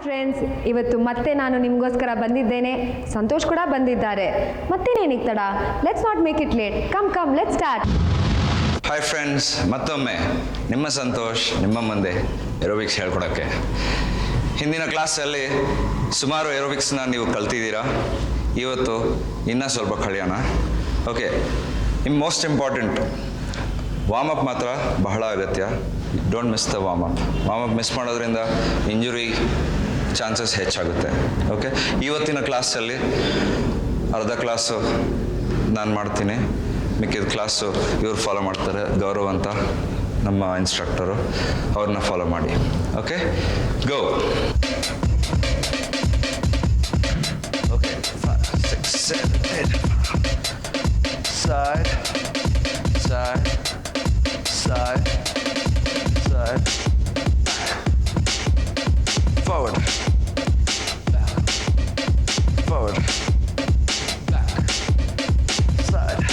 Friends, ಇವತ್ತು ಮತ್ತೆ ನಾನು ನಿಮಗೋಸ್ಕರ ಬಂದಿದ್ದೇನೆ. ಸಂತೋಷ್ ಕೂಡ ಬಂದಿದ್ದಾರೆ. ಮತ್ತೇನೇನಿಗೆ ತಡ? Let's not make it late. Come let's start. Hi friends, ಮತ್ತೊಮ್ಮೆ ನಿಮ್ಮ ಸಂತೋಷ್ ನಿಮ್ಮ ಮುಂದೆ ಏರೋಬಿಕ್ಸ್ ಹೇಳ್ಕೊಡೋಕ್ಕೆ. ಹಿಂದಿನ ಕ್ಲಾಸಲ್ಲಿ ಸುಮಾರು ಏರೋಬಿಕ್ಸ್ನ ನೀವು ಕಲ್ತಿದ್ದೀರಾ. ಇವತ್ತು ಇನ್ನೂ ಸ್ವಲ್ಪ ಕಲಿಯೋಣ. ಓಕೆ, ಮೋಸ್ಟ್ ಇಂಪಾರ್ಟೆಂಟ್ ವಾರ್ಮಪ್ ಮಾತ್ರ ಬಹಳ ಅಗತ್ಯ. Don't miss the warm up miss ಮಾಡೋದ್ರಿಂದ ಇಂಜುರಿ ಚಾನ್ಸಸ್ ಹೆಚ್ಚಾಗುತ್ತೆ. ಓಕೆ, ಇವತ್ತಿನ ಕ್ಲಾಸಲ್ಲಿ ಅರ್ಧ ಕ್ಲಾಸು ನಾನು ಮಾಡ್ತೀನಿ, ಮಿಕ್ಕಿದ ಕ್ಲಾಸು ಇವ್ರು ಫಾಲೋ ಮಾಡ್ತಾರೆ. ಗೌರವ್ ಅಂತ ನಮ್ಮ ಇನ್ಸ್ಟ್ರಕ್ಟರು, ಅವ್ರನ್ನ ಫಾಲೋ ಮಾಡಿ. ಓಕೆ, ಗೋ. Okay, 5, 6, 7, 8. Side, side, side, side, forward, back, forward, back, side.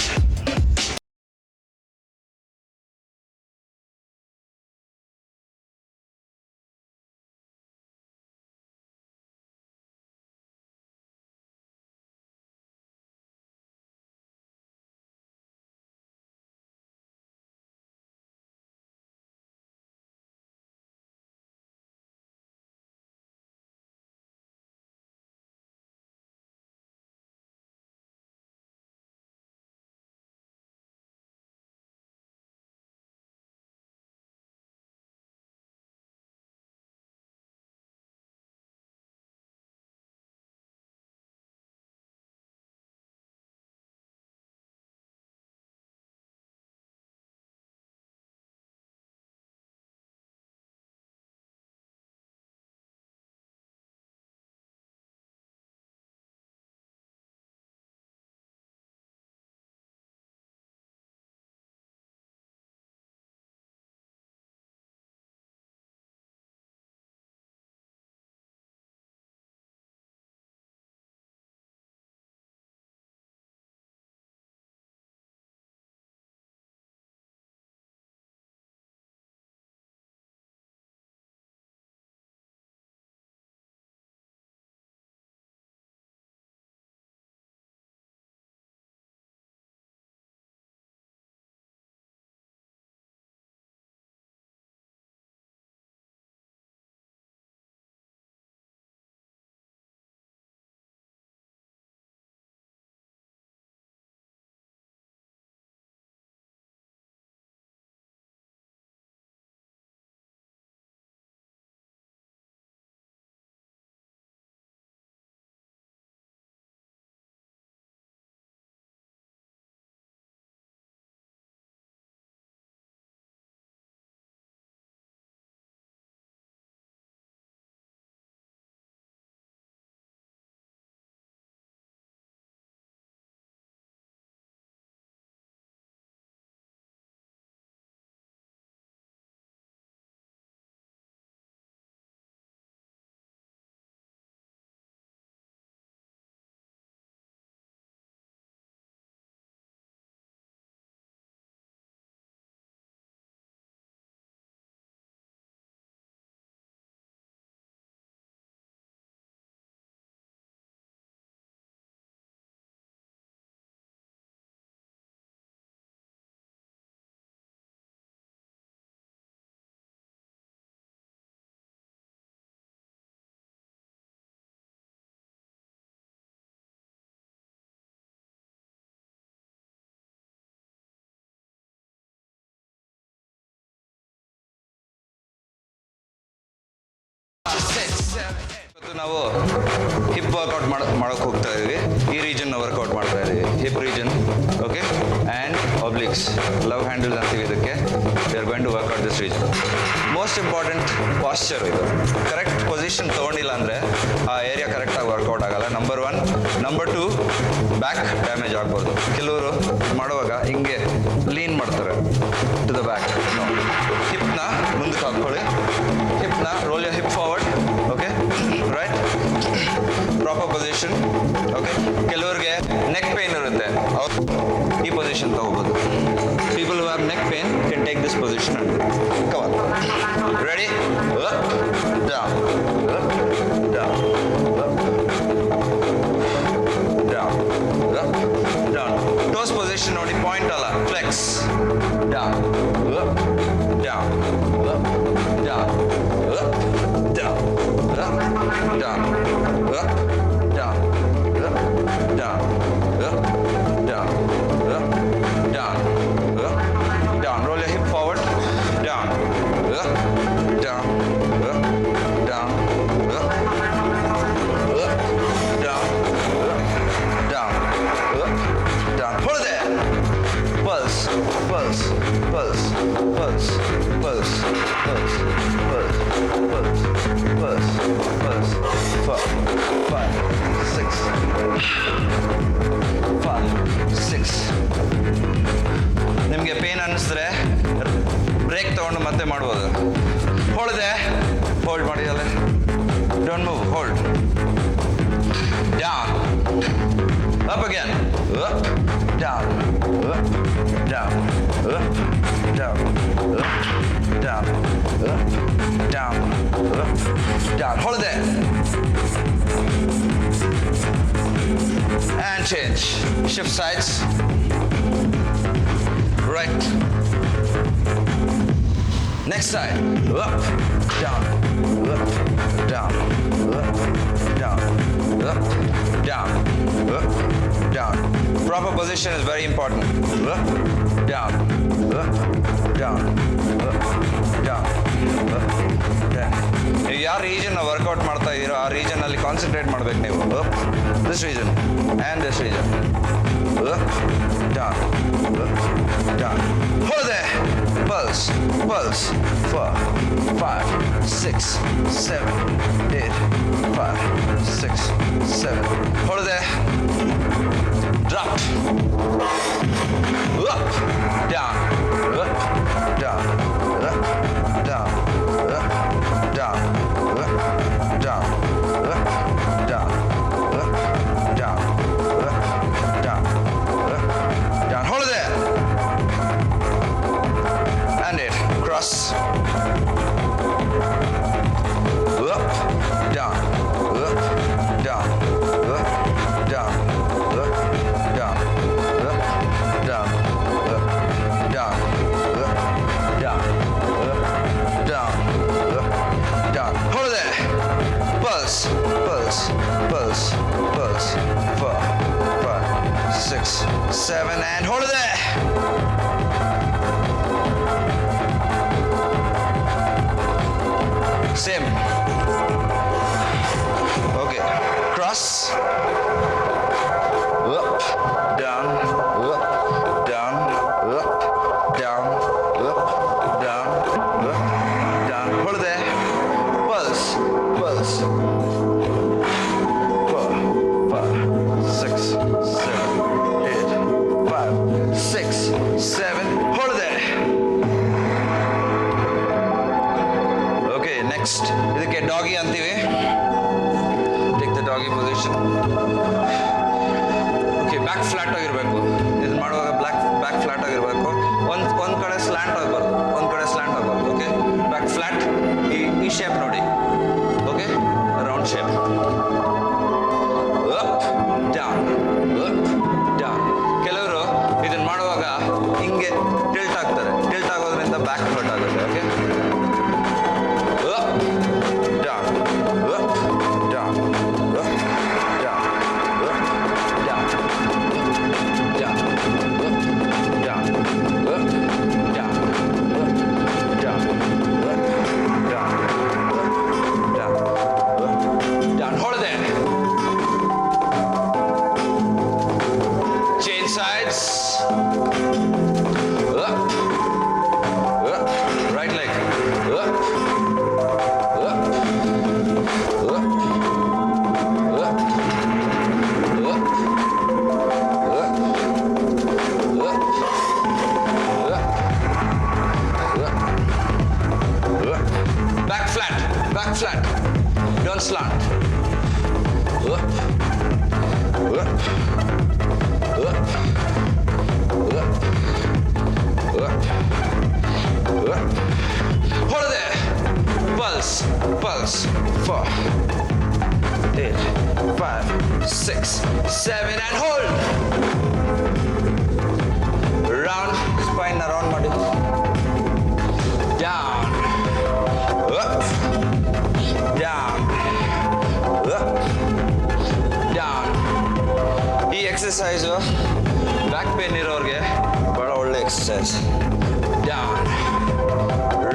ಇವತ್ತು ನಾವು ಹಿಪ್ ವರ್ಕೌಟ್ ಮಾಡೋಕೆ ಹೋಗ್ತಾ ಇದೀವಿ. ಈ ರೀಜನ್ ವರ್ಕೌಟ್ ಮಾಡ್ತಾ ಇದೀವಿ, hip region. Okay, and obliques, love handles ಅಂತೀವಿ ಇದಕ್ಕೆ. We are going to workout this region. Most important posture ಇದು. ಕರೆಕ್ಟ್ ಪೊಸಿಷನ್ ತೊಗೊಂಡಿಲ್ಲ ಅಂದರೆ ಆ ಏರಿಯಾ ಕರೆಕ್ಟಾಗಿ ವರ್ಕೌಟ್ ಆಗಲ್ಲ. ನಂಬರ್ 1. ನಂಬರ್ 2, ಬ್ಯಾಕ್ ಡ್ಯಾಮೇಜ್ ಆಗ್ಬೋದು. ಕೆಲವರು ಮಾಡುವಾಗ ಹಿಂಗೆ ಲೀನ್ ಮಾಡ್ತಾರೆ ಟು ದ ಬ್ಯಾಕ್. ಹಿಪ್ನ ಮುಂದಕ್ಕೆ ಹಾಕ್ಕೊಳ್ಳಿ, ಹಿಪ್ನ roll your hip forward. Okay, right, proper position. Okay, ಕೆಲವರಿಗೆ ನೆಕ್ ಪೇನ್ ಇರುತ್ತೆ, ಅವ್ರು ಈ ಪೊಸಿಷನ್ ತಗೋಬೋದು. People who have neck pain can take this position. Come on, ready, up, down, up, down, up, down, up, down, up, down, up, down, up, down. Roll your hip forward, down, up, down, up, down, up, up, down, up, down, up, down. Hold there. Pulse, pulse, pulse, pulse, pulse, pulse, pulse, pulse, pulse, pulse. 4, 5, 6, 5, 6. ನಿಮಗೆ pain ಅನ್ನಿಸಿದ್ರೆ break ತಗೊಂಡು ಮತ್ತೆ ಮಾಡ್ಬೋದು. ಹೊಳ್ದೆ hold ಮಾಡಿ ಅಲ್ಲೇ. Don't move, hold. Down, up again, up, down, up, down, up, down, up, down, up, down, up, down. Hold it there. And change. Shift sides. Right. Next side. Up, down, up, down, up, down, up, down, up, down. Proper position is very important. Up, down, up, down, up, down, up, down. ನೀವು ಯಾವ region workout ಮಾಡ್ತಾ ಇದ್ದೀರೋ ಆ region ಅಲ್ಲಿ concentrate ಮಾಡ್ಬೇಕು ನೀವು. Up, this region and this region. Up, down, up, down. Hold there. Pulse, pulse. 4, 5, 6, 7, 8, 5, 6, 7. Hold there. Drop. Up, down, up, down, up, down, up, down, up, down, up, down, up, down, up, down, up, down. Hold it there. And it. Cross. Up, down, up, down, up, down, up, down, up, down, up, down, up, down, up, down, up, down. Hold it there. Pulse, pulse, pulse, pulse. 4, 5, 6, 7, and hold it there. Same. Okay. Cross. Up, down, up, down, up, down, up, down, up, down. Hold there. Pulse, pulse. 4, 5, 6, 7, 8, 5, 6, 7. Hold there. Next, ಇದಕ್ಕೆ doggy ಅಂತೀವಿ. Take the doggy position. Okay, back flat ಆಗಿರಬೇಕು. ಇದನ್ನ ಮಾಡುವಾಗ back flat ಆಗಿರಬೇಕು. ಒಂದು ಕಡೆ slant ಆಗಬಾರ್ದು, ಒಂದು ಕಡೆ ಸ್ಲ್ಯಾಂಟ್ ಆಗಬಾರ್ದು. Okay, back flat. ಈ ಶೇಪ್ ನೋಡಿ. Okay, round shape. Up, down, up, down. ಕೆಲವರು ಇದನ್ನ ಮಾಡುವಾಗ ಹಿಂಗೆ ಟಿಲ್ಟ್ ಆಗ್ತಾರೆ. ಟಿಲ್ಟ್ ಆಗೋದ್ರಿಂದ ಬ್ಯಾಕ್ ಹರ್ಟ್ ಆಗುತ್ತೆ. Okay, up, down, up, down, up, down, up, down, down, up, down, up, down, up, down, up, down, down, up, down. Hold it there. Change sides. Up, up, right leg, up. Back flat. Don't slant. Up. Up. Up. Up. Up. Up. Hold it there. Pulse. Pulse. 4, 8, 5, 6, 7, and hold. Round. Spine around body. Down. Up. Down. Exercise back pain ಇರೋರಿಗೆ ಭಾಳ ಒಳ್ಳೆ exercise. Down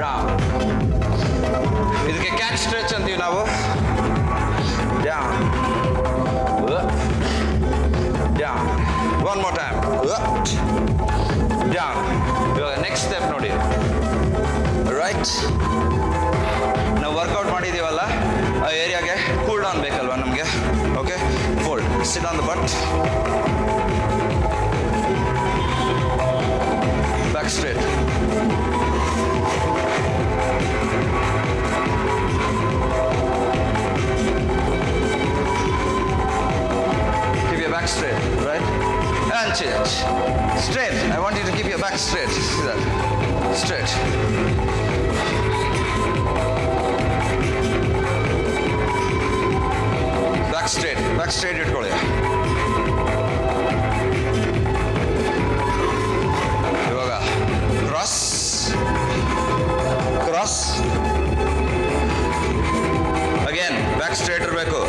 round. ಇದಕ್ಕೆ catch stretch ಅಂತೀವಿ ನಾವು. Down down. One more time. Down. ಇವಾಗ next step ನೋಡಿ. Right. ನಾವು workout ಮಾಡಿದ್ದೀವಲ್ಲ ಆ ಏರಿಯಾಗೆ ಕೂಲ್ ಡೌನ್ ಬೇಕಲ್ವಾ ನಮಗೆ. Okay, fold, sit on the but, back straight. Keep your back straight, right? And change. Straight. I want you to keep your back straight. See that? Straight. Back straight ಇಟ್ಕೊಳ್ಳಿ. ಇವಾಗ cross cross. Again back straight ಇರಬೇಕು.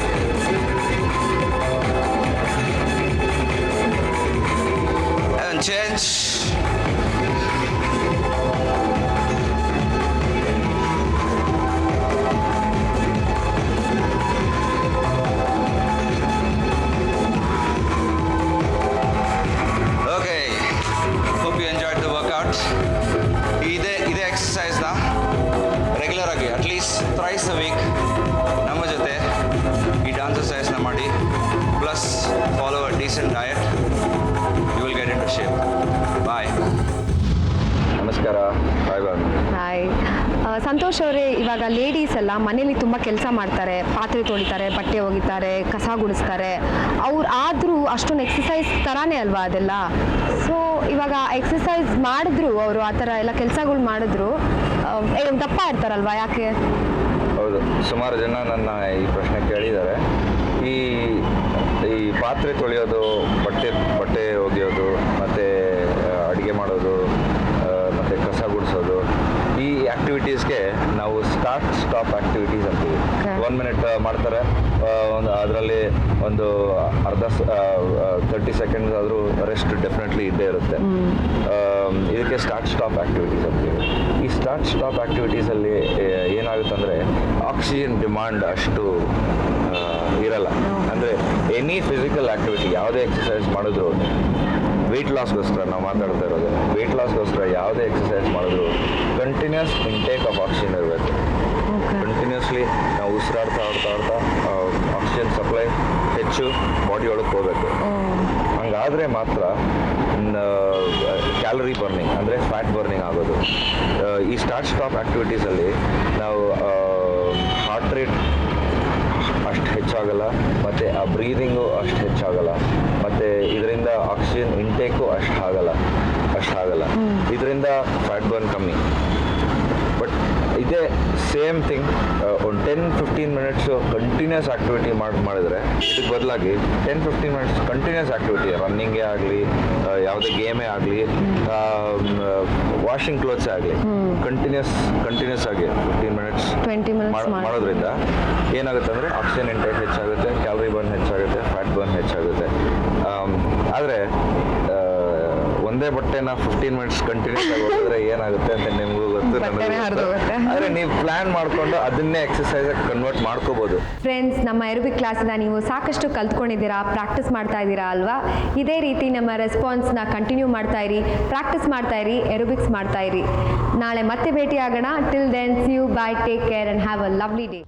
And change. ಇದೇ ಎಕ್ಸಸೈಸ್ನ regular ಆಗಿ at least thrice a week ನಮ್ಮ ಜೊತೆ ಈ dance ಎಕ್ಸಸೈಸ್ನ ಮಾಡಿ, plus follow a decent diet. You will get into shape. Bye. ನಮಸ್ಕಾರ. ಬಾಯ್ ಬಾಯ್. ಹಾಯ್. ಸಂತೋಷ್ ಅವರೇ, ಇವಾಗ ಲೇಡೀಸ್ ಎಲ್ಲ ಮನೇಲಿ ತುಂಬ ಕೆಲಸ ಮಾಡ್ತಾರೆ, ಪಾತ್ರೆ ತೊಳಿತಾರೆ, ಬಟ್ಟೆ ಒಗಿತಾರೆ, ಕಸ ಗುಡಿಸ್ತಾರೆ. ಅವ್ರು ಆದರೂ ಅಷ್ಟೊಂದು ಎಕ್ಸಸೈಸ್ ಥರನೇ ಅಲ್ವಾ ಅದೆಲ್ಲ. ಸೊ ಇವಾಗ ಎಕ್ಸಸೈಸ್ ಮಾಡಿದ್ರು ಅವರು, ಆ ಥರ ಎಲ್ಲ ಕೆಲಸಗಳು ಮಾಡಿದ್ರು ದಪ್ಪ ಇರ್ತಾರಲ್ವಾ, ಯಾಕೆ? ಹೌದು, ಸುಮಾರು ಜನ ನನ್ನ ಈ ಪ್ರಶ್ನೆ ಕೇಳಿದ್ದಾರೆ. ಈ ಪಾತ್ರೆ ತೊಳೆಯೋದು, ಬಟ್ಟೆ ಒಗೆಯೋದು, ಮತ್ತು ಅಡುಗೆ ಮಾಡೋದು, ಮತ್ತು ಕಸ ಗುಡಿಸೋದು, ಈ ಆ್ಯಕ್ಟಿವಿಟೀಸ್ಗೆ ನಾವು ಸ್ಟಾರ್ಟ್ ಸ್ಟಾಪ್ ಆ್ಯಕ್ಟಿವಿಟೀಸ್ ಅಂತೀವಿ. 1 ಮಿನಿಟ್ ಮಾಡ್ತಾರೆ, ಅದರಲ್ಲಿ ಒಂದು ಅರ್ಧ 30 ಸೆಕೆಂಡ್ಸ್ ಆದರೂ ರೆಸ್ಟ್ ಡೆಫಿನೆಟ್ಲಿ ಇದ್ದೇ ಇರುತ್ತೆ. ಇದಕ್ಕೆ ಸ್ಟಾರ್ಟ್ ಸ್ಟಾಪ್ ಆ್ಯಕ್ಟಿವಿಟೀಸ್ ಅಂತೀವಿ. ಈ ಸ್ಟಾರ್ಟ್ ಸ್ಟಾಪ್ ಆ್ಯಕ್ಟಿವಿಟೀಸಲ್ಲಿ ಏನಾಗುತ್ತಂದರೆ ಆಕ್ಸಿಜನ್ ಡಿಮಾಂಡ್ ಅಷ್ಟು ಇರಲ್ಲ. ಅಂದರೆ ಎನಿ ಫಿಸಿಕಲ್ ಆ್ಯಕ್ಟಿವಿಟಿ, ಯಾವುದೇ ಎಕ್ಸಸೈಸ್ ಮಾಡಿದ್ರು, ವೆಯ್ಟ್ ಲಾಸ್ಗೋಸ್ಕರ ನಾವು ಮಾತಾಡ್ತಾ ಇರೋದು, ವೆಯ್ಟ್ ಲಾಸ್ಗೋಸ್ಕರ ಯಾವುದೇ ಎಕ್ಸಸೈಸ್ ಮಾಡಿದ್ರು ಕಂಟಿನ್ಯೂಸ್ ಇಂಟೇಕ್ ಆಫ್ ಆಕ್ಸಿಜನ್ ಇರಬೇಕು. ಕಂಟಿನ್ಯೂಸ್ಲಿ ನಾವು ಉಸಿರಾಡ್ತಾ ಆಕ್ಸಿಜನ್ ಸಪ್ಲೈ ಹೆಚ್ಚು ಬಾಡಿ ಒಳಗೆ ಹೋಗಬೇಕು. ಹಂಗಾದರೆ ಮಾತ್ರ ಕ್ಯಾಲರಿ ಬರ್ನಿಂಗ್ ಅಂದರೆ ಫ್ಯಾಟ್ ಬರ್ನಿಂಗ್ ಆಗೋದು. ಈ ಸ್ಟಾರ್ಟ್ ಸ್ಟಾಪ್ ಆ್ಯಕ್ಟಿವಿಟೀಸಲ್ಲಿ ನಾವು ಹಾರ್ಟ್ ರೇಟ್ ಅಷ್ಟು ಹೆಚ್ಚಾಗಲ್ಲ, ಮತ್ತು ಆ ಬ್ರೀದಿಂಗು ಅಷ್ಟು ಹೆಚ್ಚಾಗಲ್ಲ, ಮತ್ತು ಇದರಿಂದ ಆಕ್ಸಿಜನ್ ಇಂಟೇಕು ಅಷ್ಟಾಗಲ್ಲ. ಇದರಿಂದ ಫ್ಯಾಟ್ ಬರ್ನ್ ಕಮ್ಮಿ. ಬಟ್ ಇದೇ ಸೇಮ್ ಥಿಂಗ್ ಒಂದು 10-15 ಮಿನಿಟ್ಸು ಕಂಟಿನ್ಯೂಸ್ ಆ್ಯಕ್ಟಿವಿಟಿ ಮಾಡಿದ್ರೆ, ಇದಕ್ಕೆ ಬದಲಾಗಿ 10-15 ಮಿನಿಟ್ಸ್ ಕಂಟಿನ್ಯೂಸ್ ಆ್ಯಕ್ಟಿವಿಟಿ, ರನ್ನಿಂಗೇ ಆಗಲಿ, ಯಾವುದೇ ಗೇಮೇ ಆಗಲಿ, ವಾಷಿಂಗ್ ಕ್ಲೋತ್ಸೇ ಆಗಲಿ, ಕಂಟಿನ್ಯೂಸ್ ಆಗಿ 15 ಮಿನಿಟ್ಸ್ 20 ಮಿನಿಟ್ಸ್ ಮಾಡೋದ್ರಿಂದ ಏನಾಗುತ್ತೆ ಅಂದರೆ ಆಕ್ಸಿಜನ್ ಇಂಟೇಕ್ ಹೆಚ್ಚಾಗುತ್ತೆ, ಕ್ಯಾಲರಿ ಬರ್ನ್ ಹೆಚ್ಚಾಗುತ್ತೆ, ಫ್ಯಾಟ್ ಬರ್ನ್ ಹೆಚ್ಚಾಗುತ್ತೆ. ಆದರೆ ಒಂದೇ ಬಟ್ಟೆನ 15 ಮಿನಿಟ್ಸ್ ಕಂಟಿನ್ಯೂಸ್ ಆಗಿ ಹೋದ್ರೆ ಏನಾಗುತ್ತೆ ಅಂತ ನಿಮಗೂ ಗೊತ್ತು, ಆದರೆ ನೀವು ಪ್ಲಾನ್ ಮಾಡಿಕೊಂಡು ಅದನ್ನೇ ಎಕ್ಸಸೈಸ್ ಕನ್ವರ್ಟ್ ಮಾಡ್ಕೋಬಹುದು. ಫ್ರೆಂಡ್ಸ್, ನಮ್ಮ ಏರೋಬಿಕ್ ಕ್ಲಾಸ್ನ ನೀವು ಸಾಕಷ್ಟು ಕಲ್ತ್ಕೊಂಡಿದ್ದೀರಾ, ಪ್ರಾಕ್ಟೀಸ್ ಮಾಡ್ತಾ ಇದ್ದೀರಾ ಅಲ್ವಾ? ಇದೇ ರೀತಿ ನಮ್ಮ ರೆಸ್ಪಾನ್ಸ್ನ ಕಂಟಿನ್ಯೂ ಮಾಡ್ತಾ ಇರಿ, ಪ್ರಾಕ್ಟೀಸ್ ಮಾಡ್ತಾ ಇರಿ, ಏರೋಬಿಕ್ಸ್ ಮಾಡ್ತಾ ಇರಿ. ನಾಳೆ ಮತ್ತೆ ಭೇಟಿ ಆಗೋಣ. Till then, see you, bye, take care and have a lovely day.